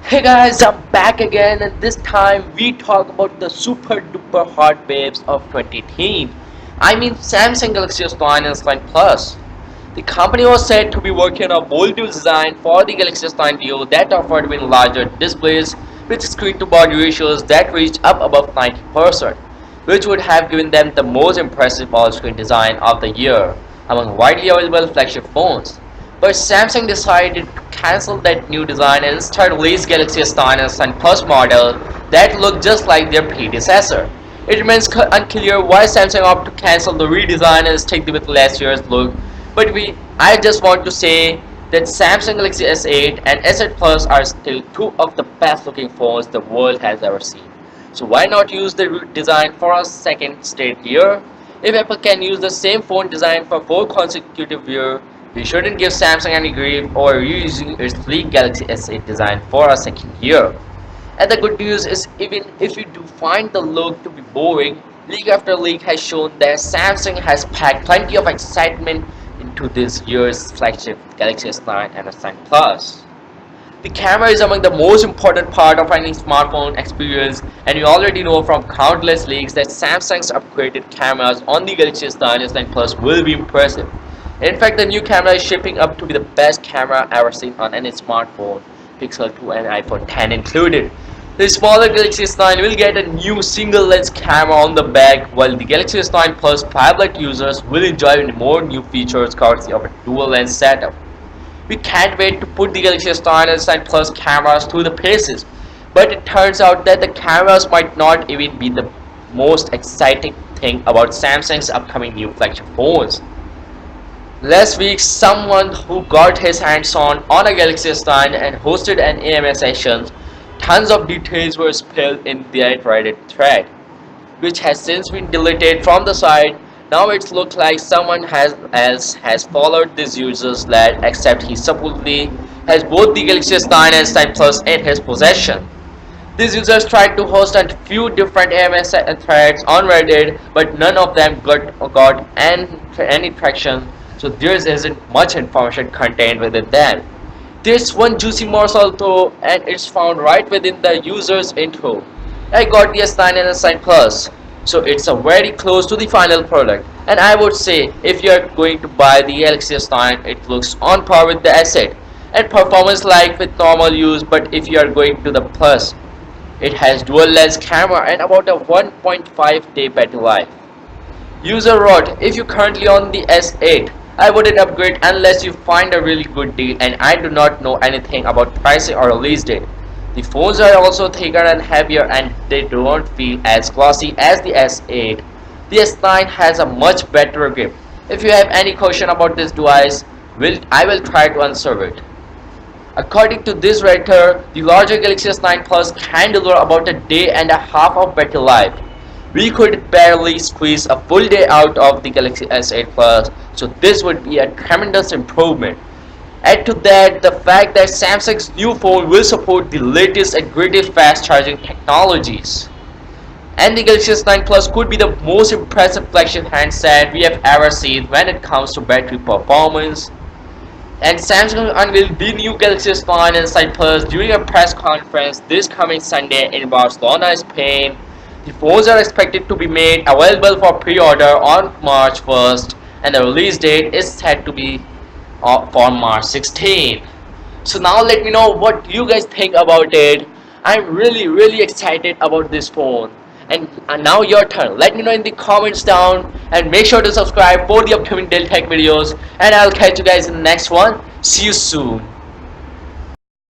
Hey guys, I'm back again, and this time we talk about the super duper hot waves of 2018. I mean Samsung Galaxy S9 and S9 Plus. The company was said to be working on a bold new design for the Galaxy S9 Duo that offered even larger displays with screen to body ratios that reached up above 90%, which would have given them the most impressive all-screen design of the year among widely available flagship phones. But Samsung decided to cancel that new design and instead release Galaxy S9 and S9 Plus model that look just like their predecessor. It remains unclear why Samsung opted to cancel the redesign and stick with last year's look, but I just want to say that Samsung Galaxy S8 and S8 Plus are still two of the best looking phones the world has ever seen. So why not use the design for a second straight year? If Apple can use the same phone design for 4 consecutive years, we shouldn't give Samsung any grief over reusing its sleek Galaxy S8 design for a second year. And the good news is, even if you do find the look to be boring, leak after leak has shown that Samsung has packed plenty of excitement into this year's flagship Galaxy S9 and S9 Plus. The camera is among the most important part of any smartphone experience, and you already know from countless leaks that Samsung's upgraded cameras on the Galaxy S9 and S9 Plus will be impressive. In fact, the new camera is shaping up to be the best camera ever seen on any smartphone, Pixel 2 and iPhone 10 included. The smaller Galaxy S9 will get a new single lens camera on the back, while the Galaxy S9 Plus tablet users will enjoy more new features courtesy of a dual lens setup. We can't wait to put the Galaxy S9 and S9 Plus cameras through the paces, but it turns out that the cameras might not even be the most exciting thing about Samsung's upcoming new flagship phones. Last week, someone who got his hands on a Galaxy S9 and hosted an AMA session, tons of details were spilled in that Reddit thread, which has since been deleted from the site. Now it looks like else has followed this user's lead, except he supposedly has both the Galaxy S9 and S9 Plus in his possession. These users tried to host a few different AMS threads on Reddit, but none of them got any traction, so there isn't much information contained within them. There's one juicy morsel though, and it's found right within the user's intro. I got the S9 and S9 Plus, so it's a very close to the final product. And I would say if you're going to buy the Galaxy S9, it looks on par with the S8 and performance like with normal use. But if you are going to the Plus, it has dual lens camera and about a 1.5-day battery life. User wrote, if you're currently on the S8, I wouldn't upgrade unless you find a really good deal, and I do not know anything about pricing or release date. The phones are also thicker and heavier, and they don't feel as glossy as the S8. The S9 has a much better grip. If you have any question about this device, I will try to answer it. According to this writer, the larger Galaxy S9 Plus can deliver about a day and a half of battery life. We could barely squeeze a full day out of the Galaxy S8 Plus, so this would be a tremendous improvement. Add to that the fact that Samsung's new phone will support the latest and greatest fast charging technologies. And the Galaxy S9 Plus could be the most impressive flagship handset we have ever seen when it comes to battery performance. And Samsung unveiled the new Galaxy S9 and S9 Plus during a press conference this coming Sunday in Barcelona, Spain. The phones are expected to be made available for pre-order on March 1st, and the release date is set to be for March 16th. So now let me know what you guys think about it. I'm really excited about this phone. And now your turn. Let me know in the comments down, and make sure to subscribe for the upcoming Dell Tech videos, and I'll catch you guys in the next one. See you soon.